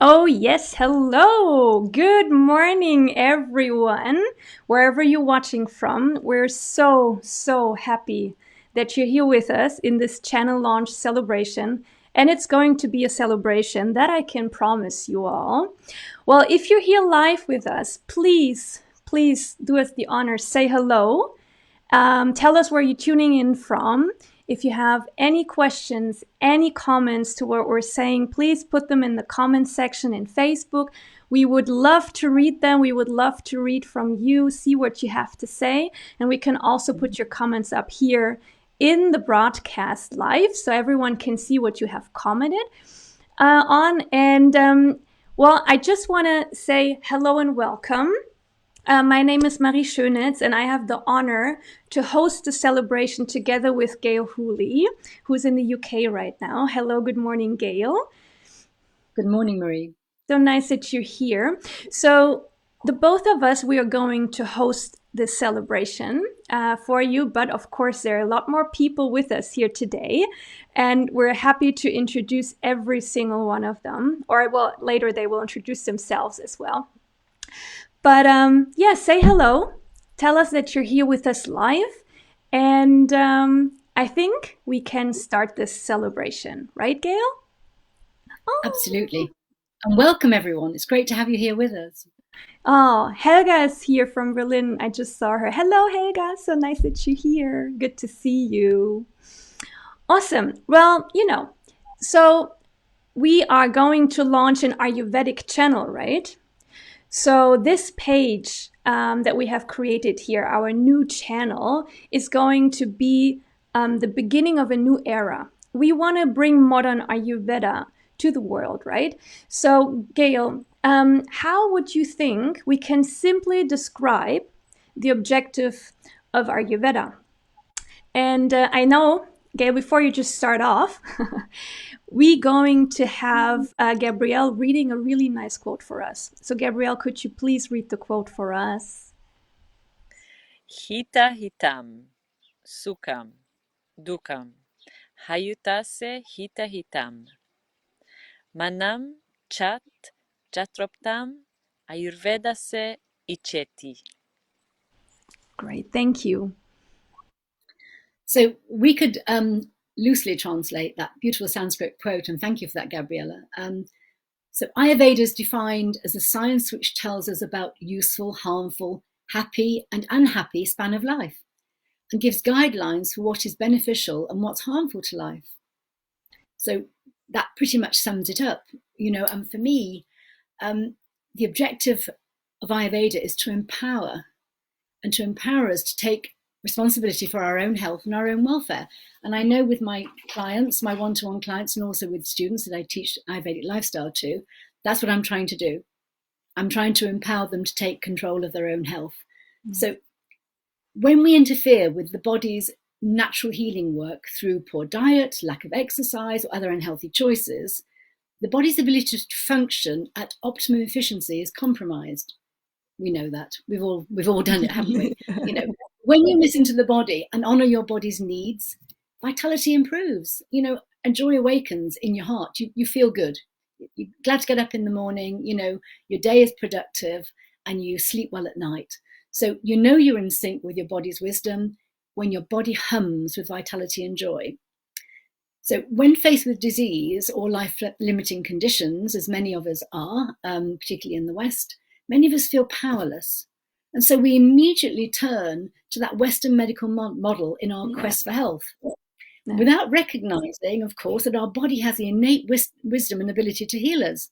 Oh, yes. Hello. Good morning, everyone. Wherever you're watching from, we're so happy that you're here with us in this channel launch celebration. And it's going to be a celebration that I can promise you all. Well, if you're here live with us, please do us the honor, say hello. Tell us where you're tuning in from. If you have any questions, any comments to what we're saying, please put them in the comment section in Facebook. We would love to read them. We would love to read from you, see what you have to say. And we can also put your comments up here in the broadcast live so everyone can see what you have commented on. And well, I just want to say hello and welcome. My name is Marie Schönitz, and I have the honor to host the celebration together with Gail Hooley, who's in the UK right now. Hello, good morning, Gail. Good morning, Marie. So nice that you're here. So the both of us, we are going to host this celebration for you, but of course there are a lot more people with us here today, and we're happy to introduce every single one of them, or well, later they will introduce themselves as well. But yeah, say hello. Tell us that you're here with us live. And I think we can start this celebration, right, Gail? Oh, Absolutely. And welcome, everyone. It's great to have you here with us. oh, Helga is here from Berlin. I just saw her. Hello, Helga. So nice that you're here. Good to see you. Awesome. Well, so we are going to launch an Ayurvedic channel, right? So this page that we have created here, our new channel, is going to be the beginning of a new era. We want to bring modern Ayurveda to the world, right? So, Gail, how would you think we can simply describe the objective of Ayurveda? And I know, Gail, before you just start off, we going to have Gabrielle reading a really nice quote for us. So, Gabrielle, could you please read the quote for us? Hita hitam, sukam, dukam, hayutase hita hitam. Manam chat chatroptam, ayurvedase icheti. Great, thank you. So we could loosely translate that beautiful Sanskrit quote, and thank you for that, Gabriella. So Ayurveda is defined as a science which tells us about useful, harmful, happy, and unhappy span of life, and gives guidelines for what is beneficial and what's harmful to life. So that pretty much sums it up, and for me, the objective of Ayurveda is to empower us to take responsibility for our own health and our own welfare. And I know with my clients, my one-to-one clients, and also with students that I teach Ayurvedic lifestyle to, that's what I'm trying to do. I'm trying to empower them to take control of their own health. Mm-hmm. So when we interfere with the body's natural healing work through poor diet, lack of exercise, or other unhealthy choices, the body's ability to function at optimum efficiency is compromised. We know that. We've all done it, haven't we? When you listen to the body and honor your body's needs, vitality improves, and joy awakens in your heart. You feel good. You're glad to get up in the morning, your day is productive and you sleep well at night. So you're in sync with your body's wisdom when your body hums with vitality and joy. So when faced with disease or life-limiting conditions, as many of us are, particularly in the West, many of us feel powerless. And so we immediately turn to that Western medical model in our quest for health, without recognizing, of course, that our body has the innate wisdom and ability to heal us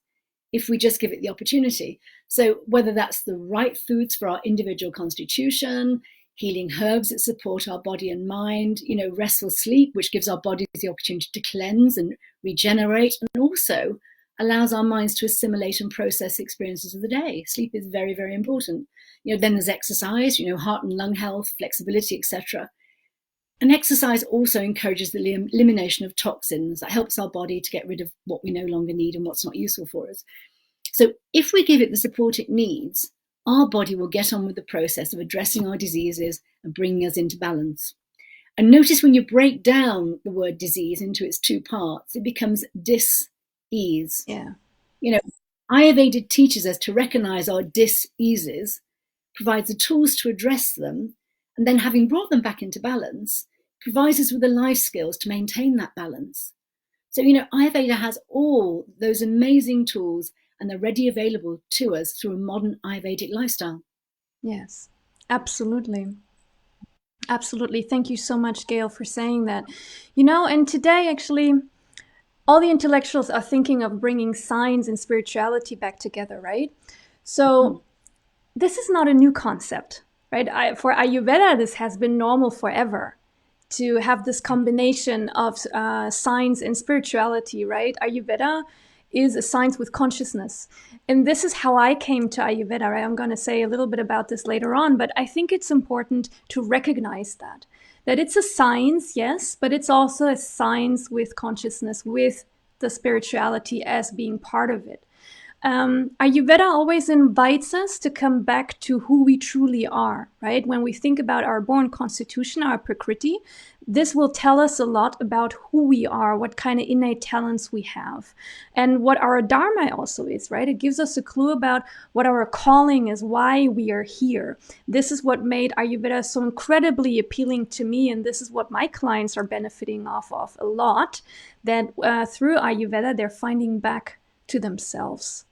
if we just give it the opportunity. So whether that's the right foods for our individual constitution, healing herbs that support our body and mind, restful sleep, which gives our bodies the opportunity to cleanse and regenerate, and also allows our minds to assimilate and process experiences of the day. Sleep is very, very important. Then there's exercise, heart and lung health, flexibility, etc. And exercise also encourages the elimination of toxins. That helps our body to get rid of what we no longer need and what's not useful for us. So if we give it the support it needs, our body will get on with the process of addressing our diseases and bringing us into balance. And notice when you break down the word disease into its two parts, it becomes dis-ease. Yeah. Ayurveda teaches us to recognize our dis-eases, provides the tools to address them, and then having brought them back into balance, provides us with the life skills to maintain that balance. So, Ayurveda has all those amazing tools and they're ready available to us through a modern Ayurvedic lifestyle. Yes, absolutely. Absolutely. Thank you so much, Gail, for saying that. And today, actually, all the intellectuals are thinking of bringing science and spirituality back together, right? So this is not a new concept, right? For Ayurveda, this has been normal forever to have this combination of science and spirituality, right? Ayurveda is a science with consciousness. And this is how I came to Ayurveda, right? I'm going to say a little bit about this later on, but I think it's important to recognize that it's a science, yes, but it's also a science with consciousness, with the spirituality as being part of it. Ayurveda always invites us to come back to who we truly are, right? When we think about our born constitution, our prakriti, this will tell us a lot about who we are, what kind of innate talents we have, and what our dharma also is, right? It gives us a clue about what our calling is, why we are here. This is what made Ayurveda so incredibly appealing to me, and this is what my clients are benefiting off of a lot, that through Ayurveda, they're finding back to themselves.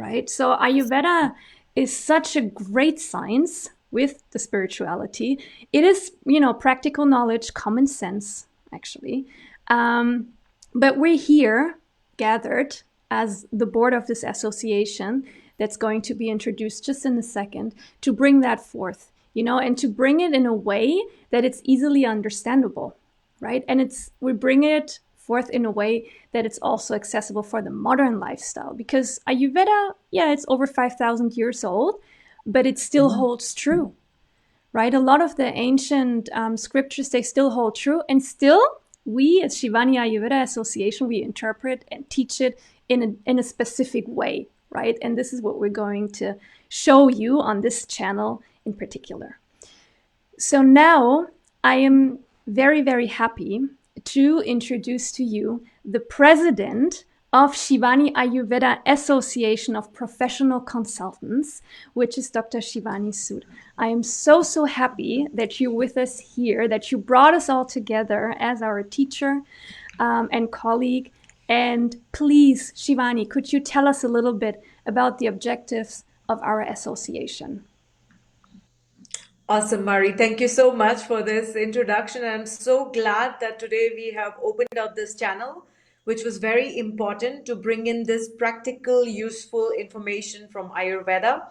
Right? So Ayurveda is such a great science with the spirituality. It is, practical knowledge, common sense, actually. But we're here gathered as the board of this association that's going to be introduced just in a second to bring that forth, and to bring it in a way that it's easily understandable, right? And we bring it forth in a way that it's also accessible for the modern lifestyle, because Ayurveda, it's over 5,000 years old, but it still holds true, right? A lot of the ancient scriptures, they still hold true, and still we as Shivani Ayurveda Association, we interpret and teach it in a specific way, right? And this is what we're going to show you on this channel in particular. So now I am very, very happy to introduce to you the president of Shivani Ayurveda Association of Professional Consultants, which is Dr. Shivani Sood. I am so, so happy that you're with us here, that you brought us all together as our teacher and colleague. And please, Shivani, could you tell us a little bit about the objectives of our association? Awesome, Mari. Thank you so much for this introduction. I'm so glad that today we have opened up this channel, which was very important to bring in this practical, useful information from Ayurveda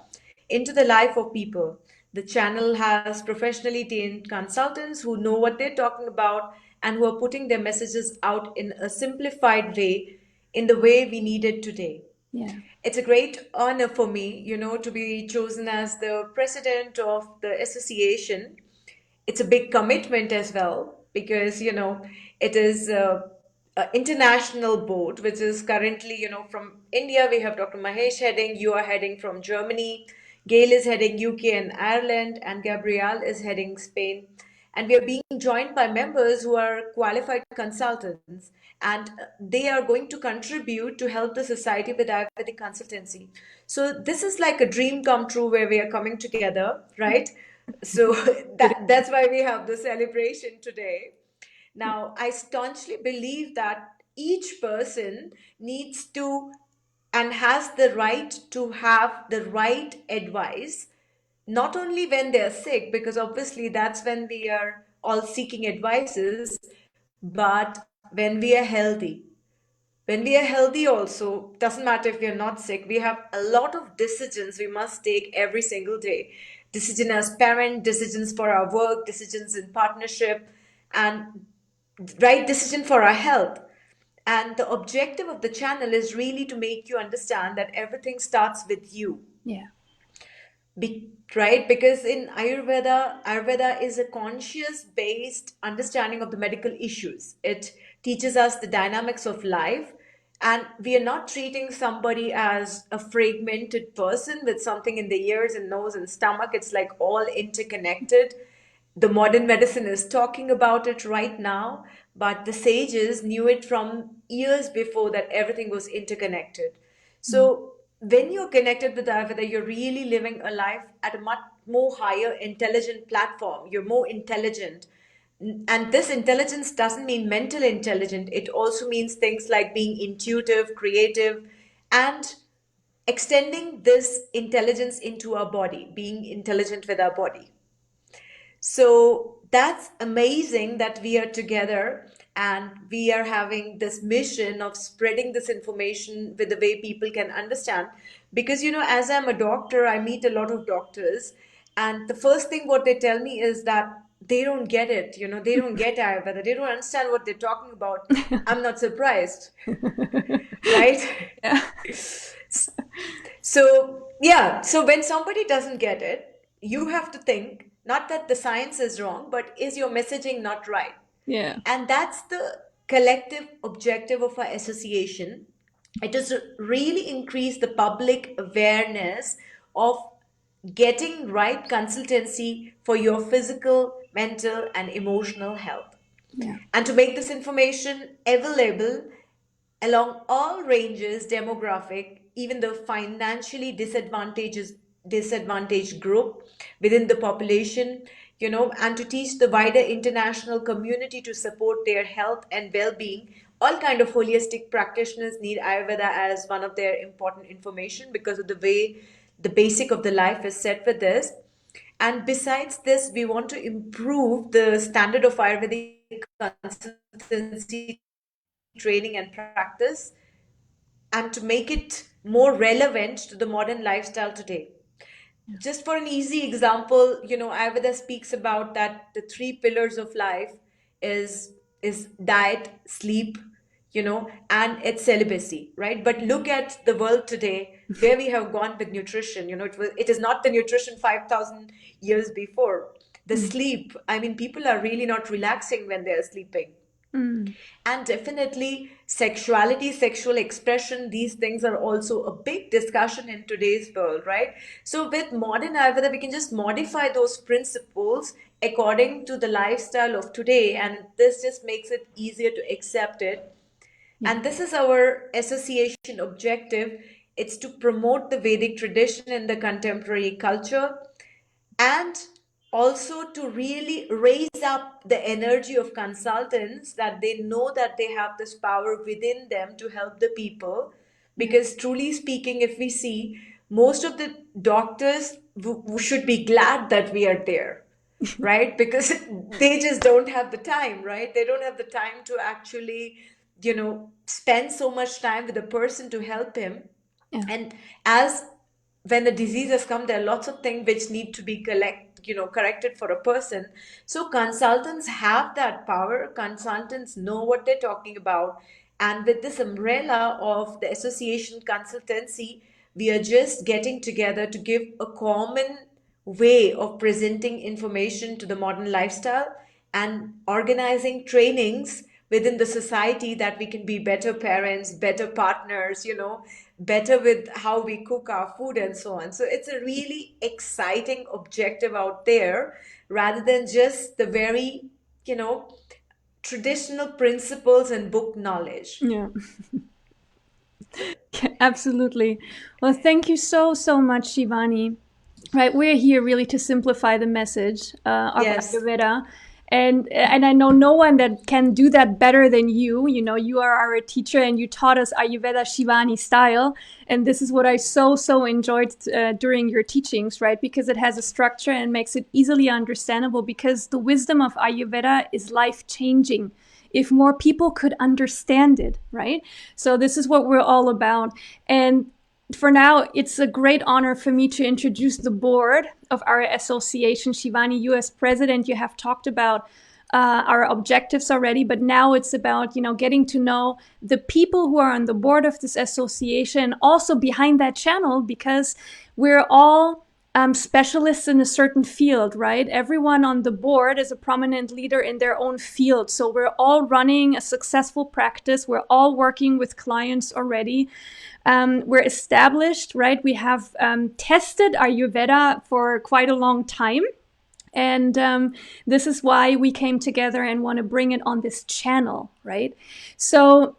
into the life of people. The channel has professionally trained consultants who know what they're talking about and who are putting their messages out in a simplified way, in the way we need it today. Yeah. It's a great honor for me, to be chosen as the president of the association. It's a big commitment as well because, it is an international board, which is currently, from India. We have Dr. Mahesh heading, you are heading from Germany, Gail is heading UK and Ireland, and Gabrielle is heading Spain. And we are being joined by members who are qualified consultants, and they are going to contribute to help the society with Ayurvedic consultancy. So this is like a dream come true where we are coming together, right? So that's why we have the celebration today. Now, I staunchly believe that each person needs to and has the right to have the right advice, not only when they're sick, because obviously that's when we are all seeking advices, but when we are healthy. When we are healthy also, doesn't matter if we are not sick, we have a lot of decisions we must take every single day. Decision as parent, decisions for our work, decisions in partnership, and right decision for our health. And the objective of the channel is really to make you understand that everything starts with you. Yeah. Right? Because in Ayurveda is a conscious based understanding of the medical issues. It teaches us the dynamics of life, and we are not treating somebody as a fragmented person with something in the ears and nose and stomach. It's like all interconnected. The modern medicine is talking about it right now, but the sages knew it from years before, that everything was interconnected. So when you're connected with Ayurveda, you're really living a life at a much more higher intelligent platform. You're more intelligent. And this intelligence doesn't mean mental intelligence. It also means things like being intuitive, creative, and extending this intelligence into our body, being intelligent with our body. So that's amazing that we are together and we are having this mission of spreading this information with the way people can understand. Because, as I'm a doctor, I meet a lot of doctors, and the first thing what they tell me is that they don't get it, they don't get Ayurveda, they don't understand what they're talking about. I'm not surprised, right? Yeah. So, yeah, so when somebody doesn't get it, you have to think not that the science is wrong, but is your messaging not right? Yeah. And that's the collective objective of our association. It is to really increase the public awareness of getting right consultancy for your physical, mental, and emotional health. Yeah. And to make this information available along all ranges demographic, even the financially disadvantaged group within the population, and to teach the wider international community to support their health and well-being. All kind of holistic practitioners need Ayurveda as one of their important information because of the way the basic of the life is set with this. And besides this, we want to improve the standard of Ayurvedic consultancy training and practice, and to make it more relevant to the modern lifestyle today. Just for an easy example, Ayurveda speaks about that the three pillars of life is diet, sleep, and it's celibacy, right? But look at the world today, where we have gone with nutrition. It is not the nutrition 5,000 years before. The sleep, I mean, people are really not relaxing when they're sleeping. And definitely sexuality, sexual expression, these things are also a big discussion in today's world, right? So with modern Ayurveda, we can just modify those principles according to the lifestyle of today, and this just makes it easier to accept it. Yeah. And this is our association objective. It's to promote the Vedic tradition in the contemporary culture, and also to really raise up the energy of consultants, that they know that they have this power within them to help the people. Because truly speaking, if we see, most of the doctors should be glad that we are there, right? Because they just don't have the time, right? They don't have the time to actually spend so much time with a person to help him. Yeah. And as when the disease has come, there are lots of things which need to be corrected for a person. So consultants have that power. Consultants know what they're talking about. And with this umbrella of the association consultancy, we are just getting together to give a common way of presenting information to the modern lifestyle, and organizing trainings within the society, that we can be better parents, better partners, better with how we cook our food and so on. So it's a really exciting objective out there, rather than just the very, traditional principles and book knowledge. Yeah. Absolutely. Well, thank you so, so much, Shivani. Right, we're here really to simplify the message of Yes. Ayurveda. And I know no one that can do that better than you. You are our teacher and you taught us Ayurveda Shivani style. And this is what I so enjoyed during your teachings, right? Because it has a structure and makes it easily understandable, because the wisdom of Ayurveda is life-changing if more people could understand it, right? So this is what we're all about. And for now, it's a great honor for me to introduce the board of our association. Shivani, you as president, you have talked about our objectives already, but now it's about, getting to know the people who are on the board of this association, also behind that channel, because we're all specialists in a certain field, right? Everyone on the board is a prominent leader in their own field. So we're all running a successful practice. We're all working with clients already. We're established, right? We have tested Ayurveda for quite a long time. And this is why we came together and want to bring it on this channel, right? So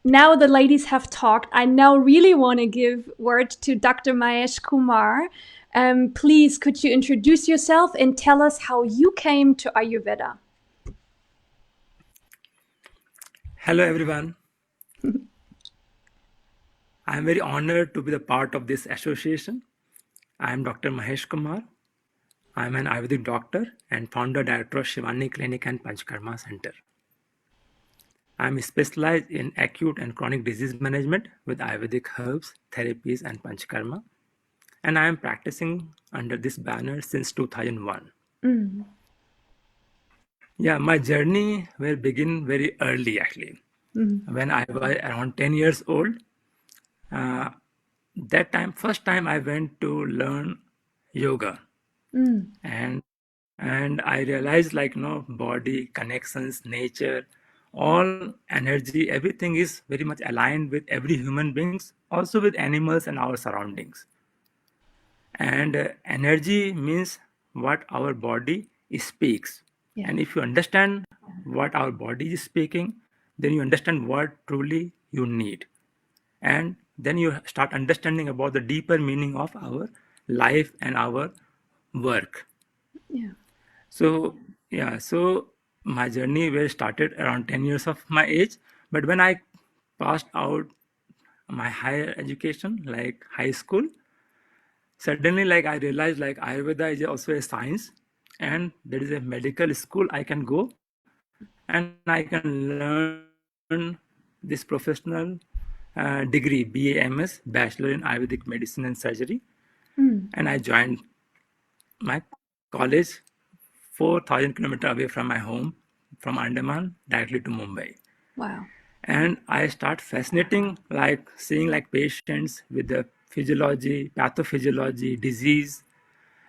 now the ladies have talked, I now really want to give word to Dr. Mahesh Kumar. Please, could you introduce yourself and tell us how you came to Ayurveda? Hello, everyone. I am very honored to be the part of this association. I am Dr. Mahesh Kumar. I am an Ayurvedic doctor and founder director of Shivani Clinic and Panchkarma Center. I am specialized in acute and chronic disease management with Ayurvedic herbs, therapies, and Panchkarma. And I am practicing under this banner since 2001. Yeah, my journey will begin very early actually. When I was around 10 years old, that time, first time I went to learn yoga, and I realized body connections, nature, all energy, everything is very much aligned with every human beings, also with animals and our surroundings. And energy means what our body speaks. Yeah. And if you understand what our body is speaking, then you understand what truly you need. And then you start understanding about the deeper meaning of our life and our work. Yeah. So my journey was started around 10 years of my age. But when I passed out my higher education, like high school, suddenly I realized Ayurveda is also a science, and there is a medical school I can go and I can learn this professional degree, BAMS, Bachelor in Ayurvedic Medicine and Surgery. And I joined my college 4,000 kilometers away from my home, from Andaman directly to Mumbai. Wow. And I start fascinating, seeing patients with the physiology, pathophysiology, disease,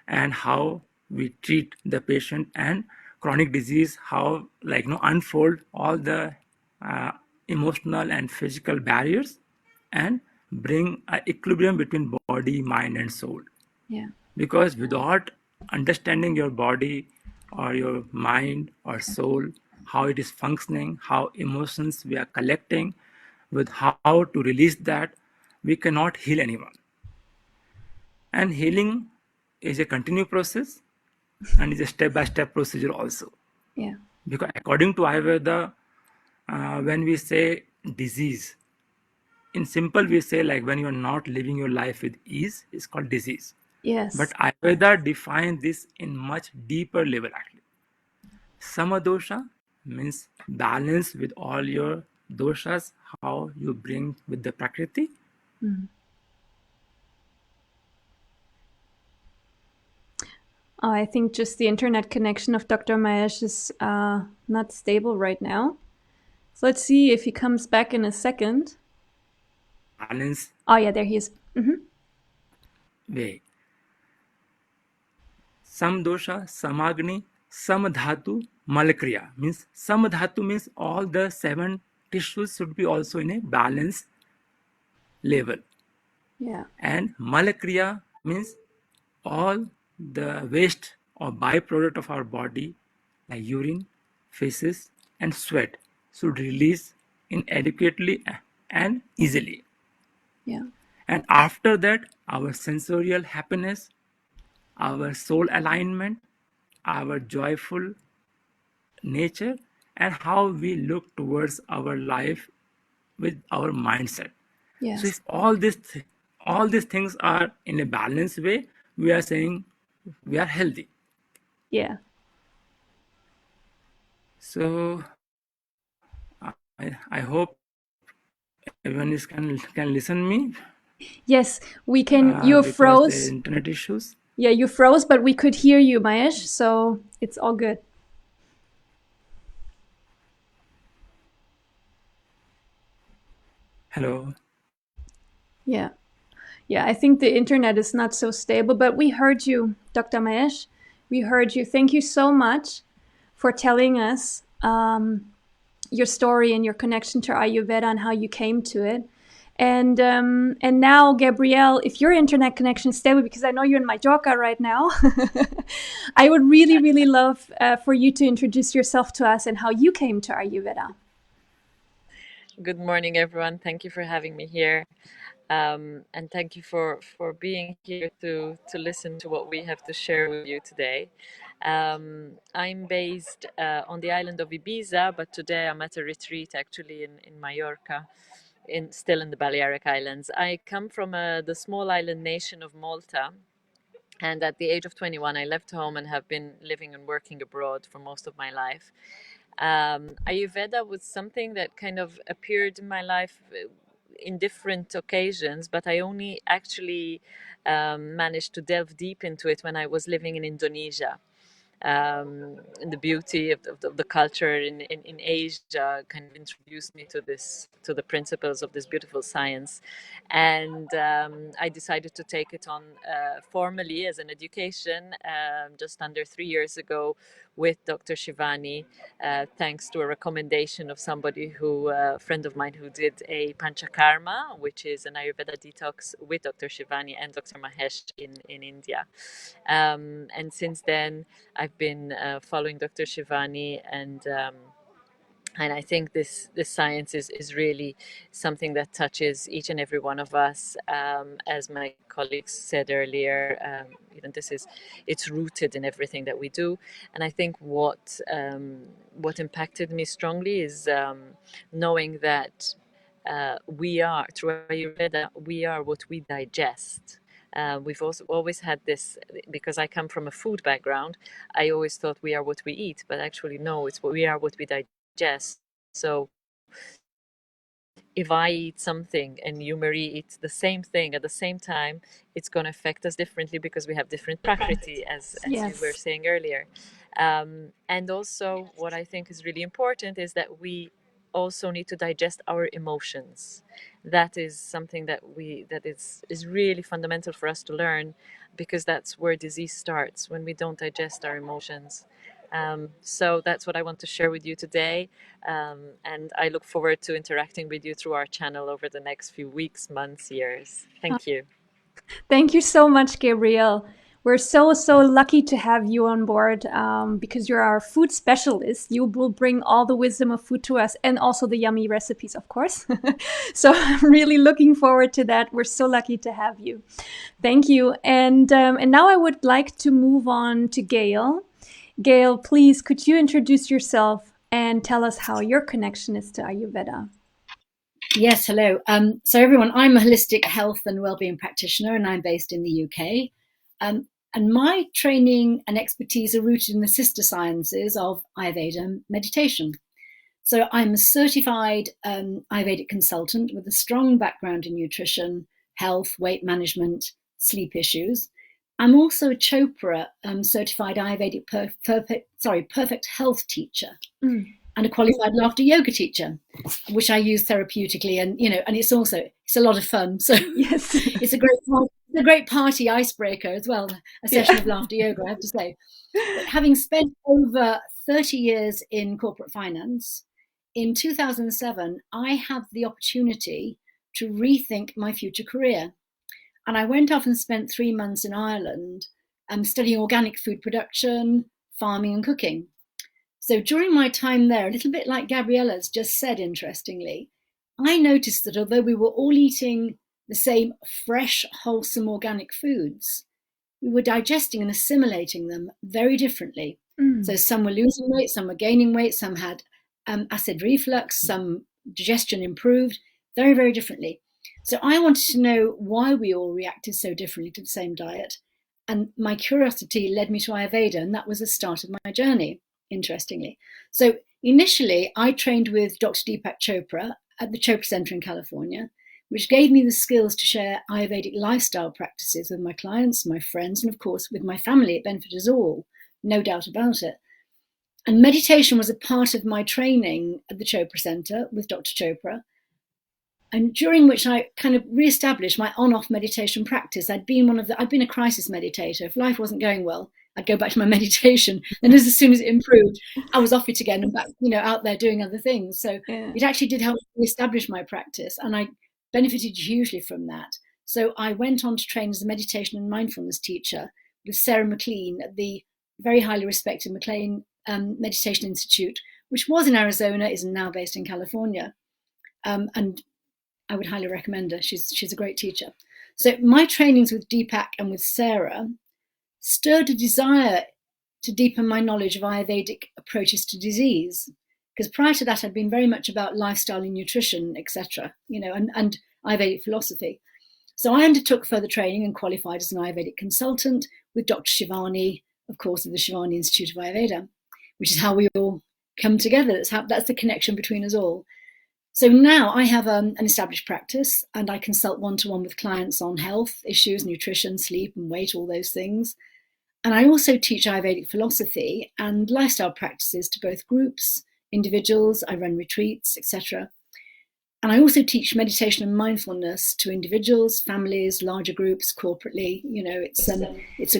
and how we treat the patient, and chronic disease, how unfold all the emotional and physical barriers and bring an equilibrium between body, mind, and soul. Yeah. Because without understanding your body or your mind or soul, how it is functioning, how emotions we are collecting, with how to release that, we cannot heal anyone. And healing is a continuous process and is a step-by-step procedure also. Yeah. Because according to Ayurveda, when we say disease, in simple we say when you are not living your life with ease, it's called disease. Yes. But Ayurveda defines this in much deeper level actually. Samadosha means balance with all your doshas, how you bring with the Prakriti. I think just the internet connection of Dr. Mahesh is not stable right now. So let's see if he comes back in a second. Balance. Oh yeah, there he is. Way. Samdosha, Samagni, Samadhatu, Malakriya. Means Samadhatu means all the 7 tissues should be also in a balance level. Yeah. And Malakriya means all the waste or byproduct of our body, like urine, feces, and sweat, should release inadequately and easily. Yeah. And after that, our sensorial happiness, our soul alignment, our joyful nature, and how we look towards our life with our mindset. Yes. So if all these things are in a balanced way, we are saying we are healthy. Yeah. So I hope everyone can listen me. Yes, we can. You froze. The internet issues. Yeah, you froze, but we could hear you, Mahesh. So it's all good. Hello. Yeah. Yeah, I think the internet is not so stable, but we heard you, Dr. Mahesh. We heard you. Thank you so much for telling us your story and your connection to Ayurveda and how you came to it. And now, Gabrielle, if your internet connection is stable, because I know you're in Mallorca right now, I would really, really love for you to introduce yourself to us and how you came to Ayurveda. Good morning, everyone. Thank you for having me here. And thank you for being here to listen to what we have to share with you today. I'm based on the island of Ibiza, but today I'm at a retreat actually in Mallorca, still in the Balearic Islands. I come from the small island nation of Malta. And at the age of 21, I left home and have been living and working abroad for most of my life. Ayurveda was something that kind of appeared in my life in different occasions, but I only actually managed to delve deep into it when I was living in Indonesia. And the beauty of the culture in Asia kind of introduced me to the principles of this beautiful science, and I decided to take it on formally as an education just under 3 years ago with Dr. Shivani, thanks to a recommendation of somebody a friend of mine who did a Panchakarma, which is an Ayurveda detox with Dr. Shivani and Dr. Mahesh in India. And since then, I've been following Dr. Shivani, and I think this science is really something that touches each and every one of us. As my colleagues said earlier, it's rooted in everything that we do. And I think what impacted me strongly is knowing that we are, through Ayurveda, we are what we digest. We've also always had this, because I come from a food background, I always thought we are what we eat, but actually no, we are what we digest. So if I eat something and you, Marie, eat the same thing at the same time, it's going to affect us differently because we have different prakriti, as you were saying earlier. And also, what I think is really important is that we also need to digest our emotions. That is something that is really fundamental for us to learn, because that's where disease starts, when we don't digest our emotions. So that's what I want to share with you today. And I look forward to interacting with you through our channel over the next few weeks, months, years. Thank you. Thank you so much, Gabrielle. We're so lucky to have you on board because you're our food specialist. You will bring all the wisdom of food to us, and also the yummy recipes, of course. So I'm really looking forward to that. We're so lucky to have you. Thank you. And now I would like to move on to Gail. Gail, please, could you introduce yourself and tell us how your connection is to Ayurveda? Yes, hello. So everyone, I'm a holistic health and wellbeing practitioner, and I'm based in the UK. And my training and expertise are rooted in the sister sciences of Ayurveda and meditation. So I'm a certified Ayurvedic consultant with a strong background in nutrition, health, weight management, sleep issues. I'm also a Chopra certified Ayurvedic perfect health teacher. And a qualified laughter yoga teacher, which I use therapeutically, and it's a lot of fun. So yes, it's a great party icebreaker as well. A session of laughter yoga, I have to say. But having spent over 30 years in corporate finance, in 2007, I had the opportunity to rethink my future career, and I went off and spent 3 months in Ireland, studying organic food production, farming, and cooking. So during my time there, a little bit like Gabriella's just said, interestingly, I noticed that although we were all eating the same fresh, wholesome organic foods, we were digesting and assimilating them very differently. So some were losing weight, some were gaining weight, some had acid reflux, some digestion improved, very, very differently. So I wanted to know why we all reacted so differently to the same diet. And my curiosity led me to Ayurveda, and that was the start of my journey, interestingly. So initially, I trained with Dr. Deepak Chopra at the Chopra Center in California, which gave me the skills to share Ayurvedic lifestyle practices with my clients, my friends, and of course with my family. It benefited us all, no doubt about it. And meditation was a part of my training at the Chopra Center with Dr. Chopra, and during which I kind of re-established my on-off meditation practice. I'd been a crisis meditator. If life wasn't going well, I'd go back to my meditation, and as soon as it improved, I was off it again and back, out there doing other things. So It actually did help me establish my practice, and I benefited hugely from that. So I went on to train as a meditation and mindfulness teacher with Sarah McLean at the very highly respected McLean Meditation Institute, which was in Arizona, is now based in California. and I would highly recommend her. She's a great teacher. So my trainings with Deepak and with Sarah stirred a desire to deepen my knowledge of Ayurvedic approaches to disease. Because prior to that, I'd been very much about lifestyle and nutrition, etc., and Ayurvedic philosophy. So I undertook further training and qualified as an Ayurvedic consultant with Dr. Shivani, of course, of the Shivani Institute of Ayurveda, which is how we all come together. That's the connection between us all. So now I have an established practice, and I consult one-to-one with clients on health issues, nutrition, sleep and weight, all those things. And I also teach Ayurvedic philosophy and lifestyle practices to both groups, individuals. I run retreats, etc. And I also teach meditation and mindfulness to individuals, families, larger groups, corporately. It's a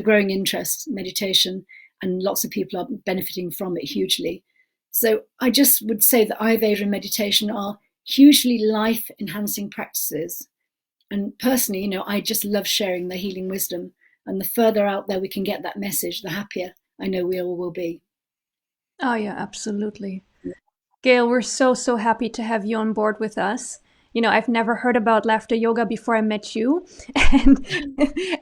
growing interest, meditation, and lots of people are benefiting from it hugely. So I just would say that Ayurveda and meditation are hugely life-enhancing practices. And personally, I just love sharing the healing wisdom. And the further out there we can get that message, the happier I know we all will be. Oh, yeah, absolutely. Gail, we're so happy to have you on board with us. I've never heard about laughter yoga before I met you. And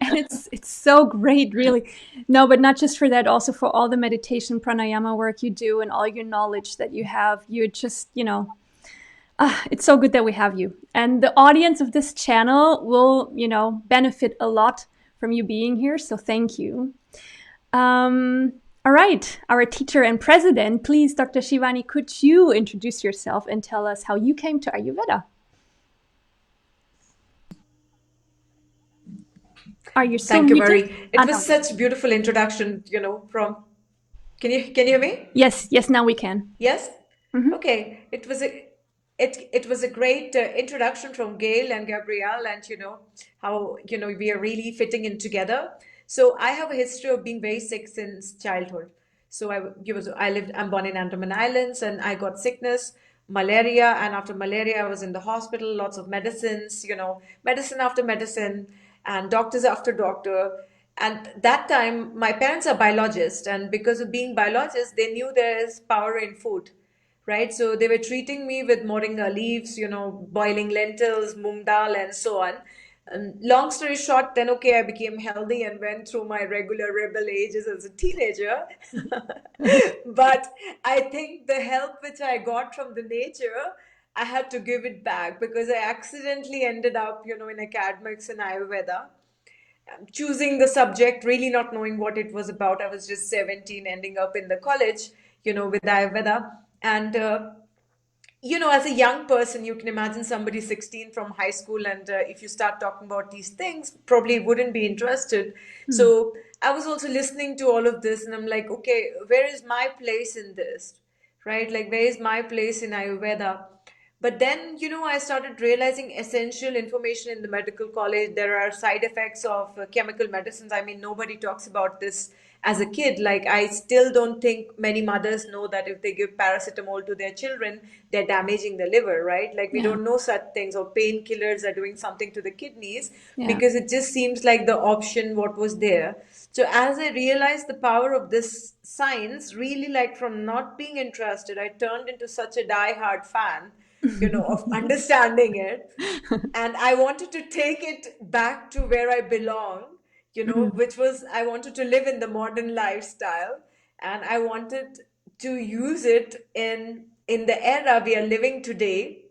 it's so great, really. No, but not just for that, also for all the meditation pranayama work you do and all your knowledge that you have. You're just, it's so good that we have you. And the audience of this channel will, benefit a lot from you being here. So thank you. All right, our teacher and president, please, Dr. Shivani, could you introduce yourself and tell us how you came to Ayurveda? Are you still Thank you, muted? Mary. It was such a beautiful introduction, from. Can you hear me? Yes, now we can. Yes? Okay. It was a great introduction from Gail and Gabrielle, and how we are really fitting in together. So I have a history of being very sick since childhood. So I'm born in Andaman Islands, and I got sickness, malaria, and after malaria I was in the hospital, lots of medicines, medicine after medicine, and doctors after doctor. And that time my parents are biologists, and because of being biologists, they knew there is power in food, right? So they were treating me with moringa leaves, boiling lentils, moong dal, and so on. And long story short, then okay, I became healthy and went through my regular rebel ages as a teenager. But I think the help which I got from the nature, I had to give it back because I accidentally ended up, in academics in Ayurveda, choosing the subject, really not knowing what it was about. I was just 17, ending up in the college, with Ayurveda. And as a young person, you can imagine somebody 16 from high school, and if you start talking about these things, probably wouldn't be interested. So I was also listening to all of this, and I'm like, okay, where is my place in this, right? Like, where is my place in Ayurveda? But then, I started realizing essential information in the medical college. There are side effects of chemical medicines. I mean, nobody talks about this as a kid. Like, I still don't think many mothers know that if they give paracetamol to their children, they're damaging the liver, right? Like, we don't know such things, or painkillers are doing something to the kidneys, because it just seems like the option what was there. So as I realized the power of this science, really, like, from not being interested, I turned into such a die-hard fan, of understanding it. And I wanted to take it back to where I belong, which was, I wanted to live in the modern lifestyle, and I wanted to use it in the era we are living today.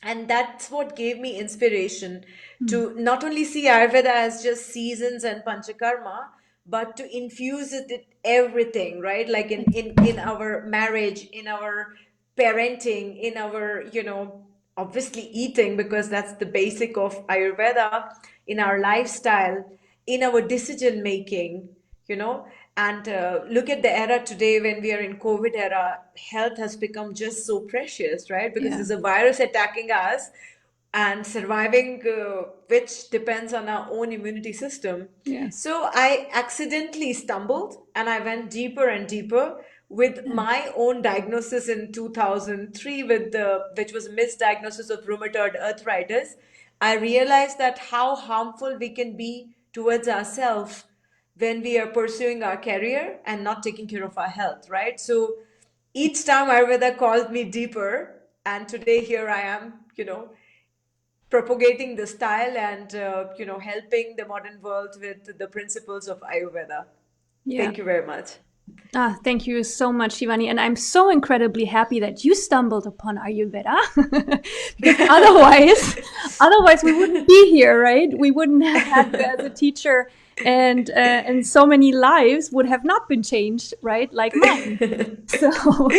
And that's what gave me inspiration to not only see Ayurveda as just seasons and panchakarma, but to infuse it in everything, right? Like in our marriage, in our parenting, in our, obviously eating, because that's the basic of Ayurveda, in our lifestyle, in our decision making, and look at the era today when we are in COVID era. Health has become just so precious, right? Because there's a virus attacking us, and surviving which depends on our own immunity system. So I accidentally stumbled, and I went deeper and deeper with my own diagnosis in 2003, which was misdiagnosis of rheumatoid arthritis. I realized that how harmful we can be towards ourselves when we are pursuing our career and not taking care of our health, right? So each time Ayurveda called me deeper, And today here I am, propagating the style and, helping the modern world with the principles of Ayurveda. Yeah. Thank you very much. Thank you so much, Shivani. And I'm so incredibly happy that you stumbled upon Ayurveda because otherwise we wouldn't be here, right? We wouldn't have had you as a teacher, and so many lives would have not been changed, right? Like mine. So,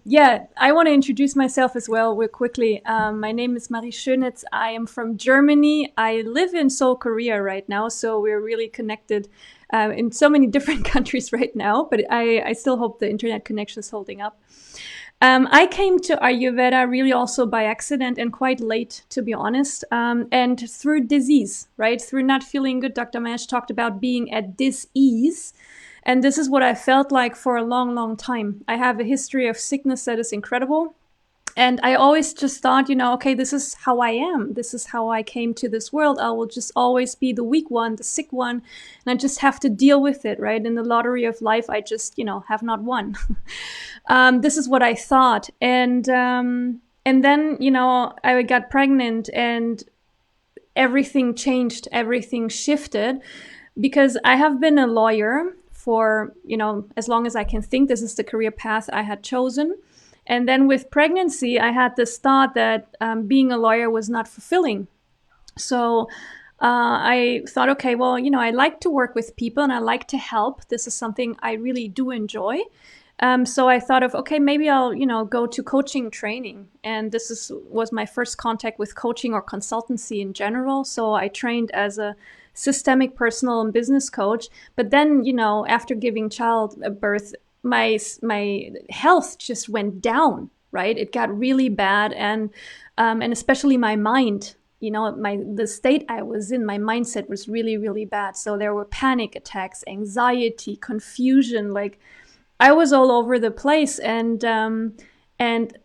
yeah, I want to introduce myself as well real quickly. My name is Marie Schönitz. I am from Germany. I live in Seoul, Korea right now, so we're really connected in so many different countries right now, but I still hope the internet connection is holding up. I came to Ayurveda really also by accident and quite late, to be honest, and through disease, right? Through not feeling good. Dr. Mash talked about being at dis-ease. And this is what I felt like for a long, long time. I have a history of sickness that is incredible. And I always just thought, okay, this is how I am. This is how I came to this world. I will just always be the weak one, the sick one. And I just have to deal with it, right? In the lottery of life, I just, have not won. This is what I thought. And then, I got pregnant and everything changed. Everything shifted because I have been a lawyer for, as long as I can think. This is the career path I had chosen. And then with pregnancy, I had this thought that being a lawyer was not fulfilling. So I thought, okay, well, I like to work with people and I like to help. This is something I really do enjoy. So I thought of, okay, maybe I'll, go to coaching training. And this was my first contact with coaching or consultancy in general. So I trained as a systemic personal and business coach. But then, after giving childbirth, my health just went down, right? It got really bad. And especially my mind, the state I was in, my mindset was really, really bad. So there were panic attacks, anxiety, confusion, like I was all over the place. And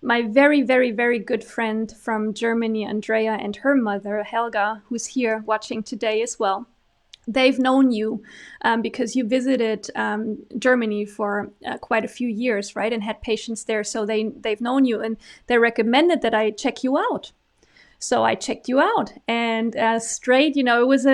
my very, very, very good friend from Germany, Andrea, and her mother, Helga, who's here watching today as well, they've known you because you visited Germany for quite a few years, right? And had patients there. So they've known you and they recommended that I check you out. So I checked you out and straight, it was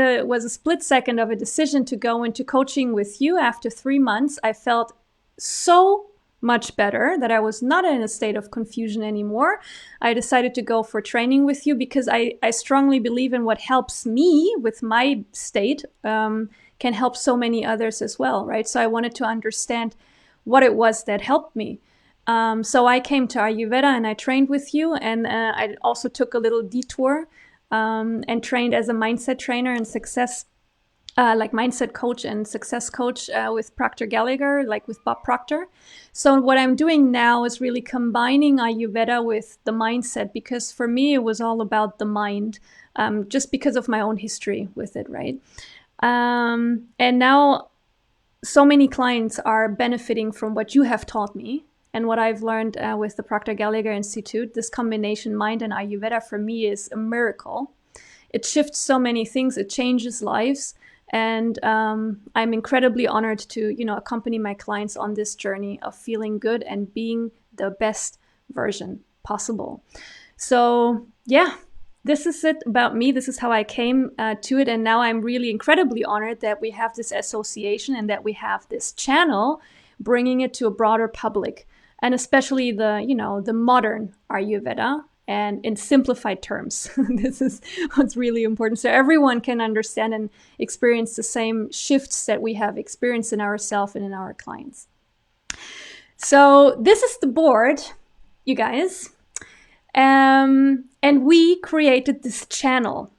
a split second of a decision to go into coaching with you. After 3 months, I felt so much better that I was not in a state of confusion anymore. I decided to go for training with you because I strongly believe in what helps me with my state can help so many others as well, right? So I wanted to understand what it was that helped me. So I came to Ayurveda and I trained with you, and I also took a little detour and trained as a mindset trainer and success like mindset coach and success coach with Proctor Gallagher, like with Bob Proctor. So what I'm doing now is really combining Ayurveda with the mindset, because for me, it was all about the mind, just because of my own history with it, right? And now so many clients are benefiting from what you have taught me and what I've learned with the Proctor Gallagher Institute. This combination, mind and Ayurveda, for me is a miracle. It shifts so many things. It changes lives. And I'm incredibly honored to, accompany my clients on this journey of feeling good and being the best version possible. So, yeah, this is it about me. This is how I came to it. And now I'm really incredibly honored that we have this association and that we have this channel bringing it to a broader public, and especially the modern Ayurveda. And in simplified terms, this is what's really important. So everyone can understand and experience the same shifts that we have experienced in ourselves and in our clients. So this is the board, you guys. And we created this channel.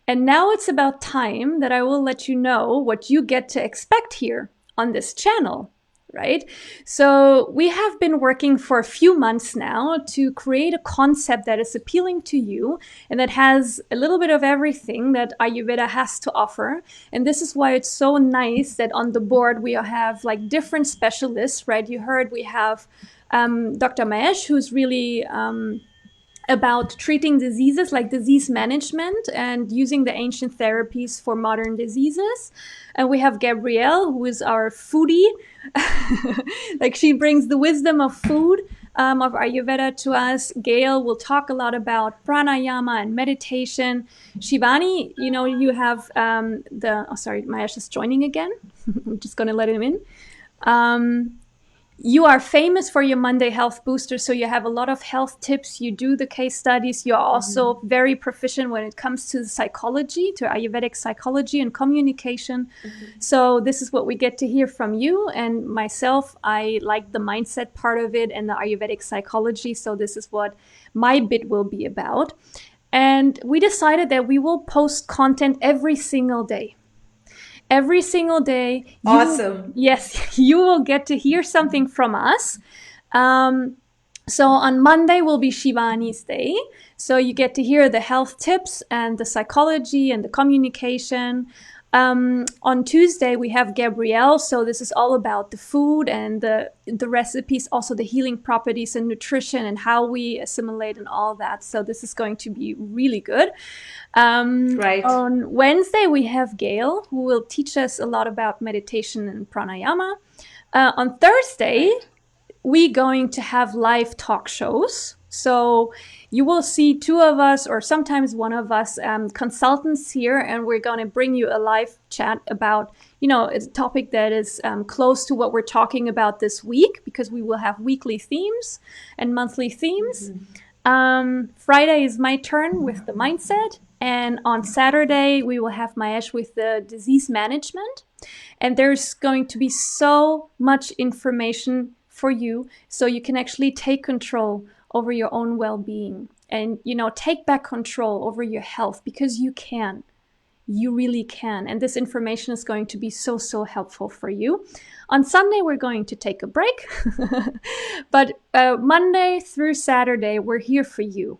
And now it's about time that I will let you know what you get to expect here on this channel. Right? So we have been working for a few months now to create a concept that is appealing to you and that has a little bit of everything that Ayurveda has to offer. And this is why it's so nice that on the board we have like different specialists, right? You heard we have Dr. Mahesh, who's really about treating diseases like disease management and using the ancient therapies for modern diseases. And we have Gabrielle, who is our foodie. Like she brings the wisdom of food of Ayurveda to us. Gail will talk a lot about pranayama and meditation. Shivani, you have sorry, Mahesh is joining again. I'm just going to let him in. You are famous for your Monday Health Booster, so you have a lot of health tips. You do the case studies. You're also very proficient when it comes to psychology, to Ayurvedic psychology and communication. So this is what we get to hear from you. And myself, I like the mindset part of it and the Ayurvedic psychology. So this is what my bit will be about. And we decided that we will post content every single day. Every single day. Awesome. Yes, you will get to hear something from us. So on Monday will be Shivani's day. So you get to hear the health tips and the psychology and the communication. On Tuesday, we have Gabrielle. So this is all about the food and the recipes, also the healing properties and nutrition and how we assimilate and all that. So this is going to be really good. Right. On Wednesday, we have Gail, who will teach us a lot about meditation and pranayama. On Thursday, we're going to have live talk shows. So you will see two of us or sometimes one of us consultants here, and we're going to bring you a live chat about, a topic that is close to what we're talking about this week, because we will have weekly themes and monthly themes. Friday is my turn with the mindset. And on Saturday, we will have Mahesh with the disease management. And there's going to be so much information for you, so you can actually take control over your own well-being and, take back control over your health, because you can. You really can. And this information is going to be so, so helpful for you. On Sunday, we're going to take a break. But Monday through Saturday, we're here for you.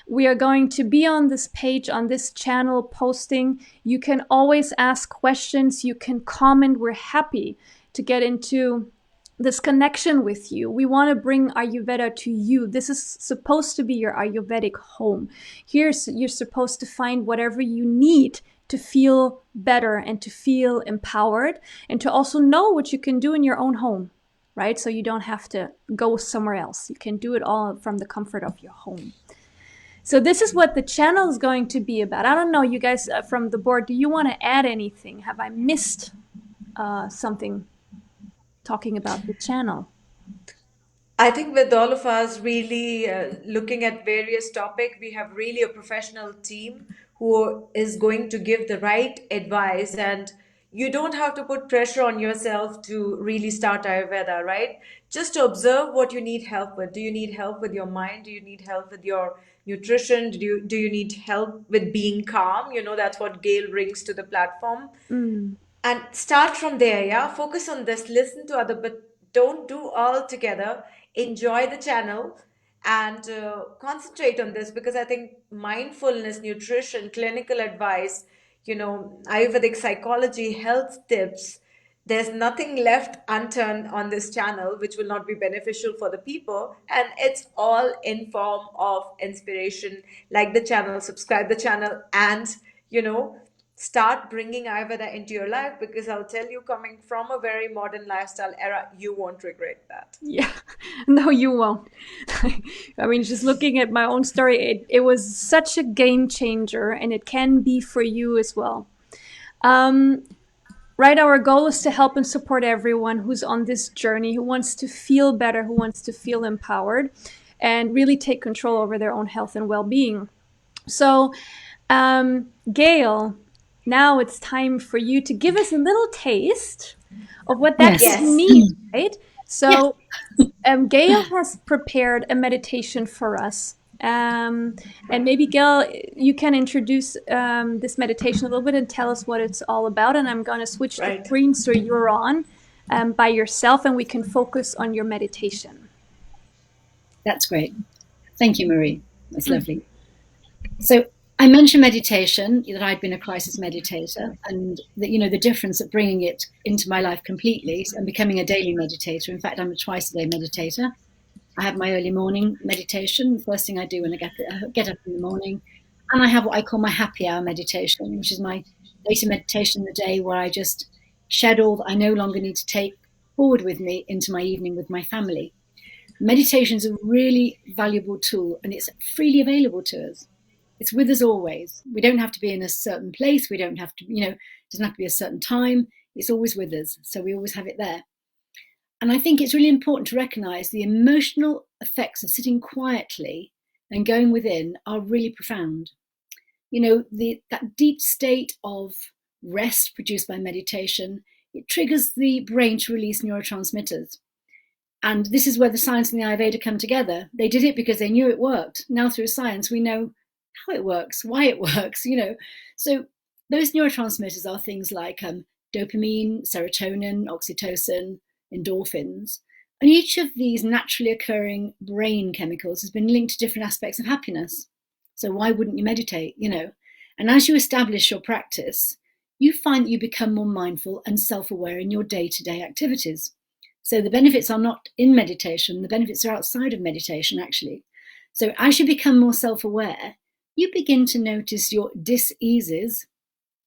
We are going to be on this page, on this channel, posting. You can always ask questions. You can comment. We're happy to get into this connection with you. We want to bring Ayurveda to you. This is supposed to be your Ayurvedic home. Here, you're supposed to find whatever you need to feel better and to feel empowered, and to also know what you can do in your own home, right? So you don't have to go somewhere else. You can do it all from the comfort of your home. So this is what the channel is going to be about. I don't know, you guys from the board, do you want to add anything? Have I missed something talking about the channel? I think with all of us really looking at various topics, we have really a professional team who is going to give the right advice, and you don't have to put pressure on yourself to really start Ayurveda, right? Just to observe what you need help with. Do you need help with your mind? Do you need help with your nutrition? Do you need help with being calm? That's what Gail brings to the platform. And start from there. Yeah, focus on this, listen to other, but don't do all together. Enjoy the channel and concentrate on this, because I think mindfulness, nutrition, clinical advice, Ayurvedic psychology, health tips, there's nothing left unturned on this channel which will not be beneficial for the people, and it's all in form of inspiration. Like the channel, subscribe the channel, and start bringing Ayurveda into your life, because I'll tell you, coming from a very modern lifestyle era, you won't regret that. Yeah, no, you won't. I mean, just looking at my own story, it was such a game changer, and it can be for you as well. Right, our goal is to help and support everyone who's on this journey, who wants to feel better, who wants to feel empowered, and really take control over their own health and well-being. So, Gail, now it's time for you to give us a little taste of what that means, right? So Gail has prepared a meditation for us. And maybe, Gail, you can introduce this meditation a little bit and tell us what it's all about. And I'm going to switch the screen so you're on by yourself, and we can focus on your meditation. That's great. Thank you, Marie. That's lovely. So I mentioned meditation, that I'd been a crisis meditator, and that, the difference of bringing it into my life completely and becoming a daily meditator. In fact, I'm a twice-a-day meditator. I have my early morning meditation, the first thing I do when I get up in the morning. And I have what I call my happy hour meditation, which is my later meditation in the day, where I just shed all that I no longer need to take forward with me into my evening with my family. Meditation is a really valuable tool, and it's freely available to us. It's with us always. We don't have to be in a certain place. We don't have to, it doesn't have to be a certain time. It's always with us. So we always have it there. And I think it's really important to recognize the emotional effects of sitting quietly and going within are really profound. That deep state of rest produced by meditation, it triggers the brain to release neurotransmitters. And this is where the science and the Ayurveda come together. They did it because they knew it worked. Now through science, we know how it works, why it works, So those neurotransmitters are things like dopamine, serotonin, oxytocin, endorphins. And each of these naturally occurring brain chemicals has been linked to different aspects of happiness. So why wouldn't you meditate, And as you establish your practice, you find that you become more mindful and self-aware in your day-to-day activities. So the benefits are not in meditation, the benefits are outside of meditation, actually. So as you become more self-aware, you begin to notice your dis-eases,